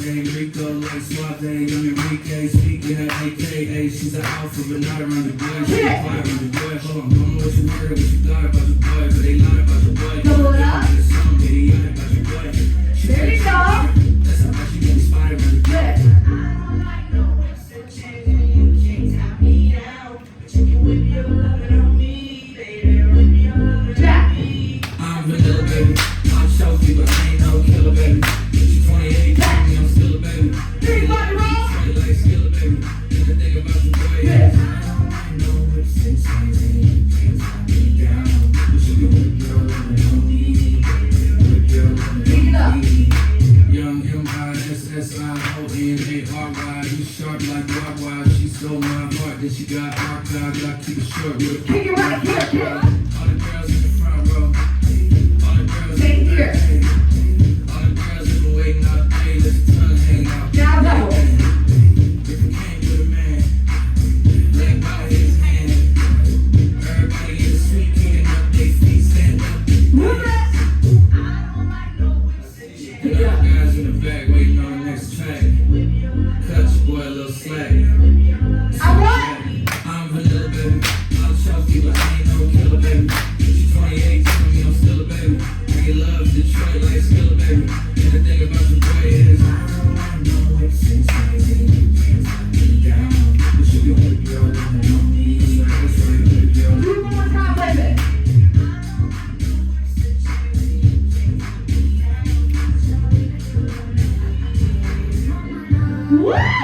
Rico like Suave, young Enrique, speaking of AKA, she's an alpha, but not around the boy. She's a quiet around the boy. Hold on, don't know what you heard, what you thought about the boy, but they lied about the boy. Double it up. Some idiot about your boy. There you go. That's how much you get inspired by the boy. Good. Jack. I'm vanilla, baby. I'm Chelsea, but I ain't no killer, baby. She's 28, I'm still a baby. Everybody roll. Straight like Skilla, baby. And the thing about the boy is, Good. I know it's insane. Can't tie me down. But she can whip your lovin' on me. Whip your lovin' Pick it up. on me. Young M-I-S-S-I-O-N-A-R-Y. You sharp like Wawa. She stole my heart, then she got archived. I keep it short with Kick it right here, kid. all the girls in the front row. All the girls Same in the here. back. All the girls have been waiting all day. Let the tongue hang out. Now double. If you came with a man, let go of his hand. Everybody in the suite kicking up their feet, stand up. Move it. And all the guys in the back waiting on the next track. Cut your boy a little slack. I what? I'm vanilla, baby. I'm Chelsea, but I ain't no killer, baby. She's 28, tell me I'm still a baby. I get love Detroit like Skilla, baby. And the thing about the boy is, I know it's insane. Can't tie me down. But she can whip your lovin' on me. That's right, whip your Do it one more time, baby. Woo!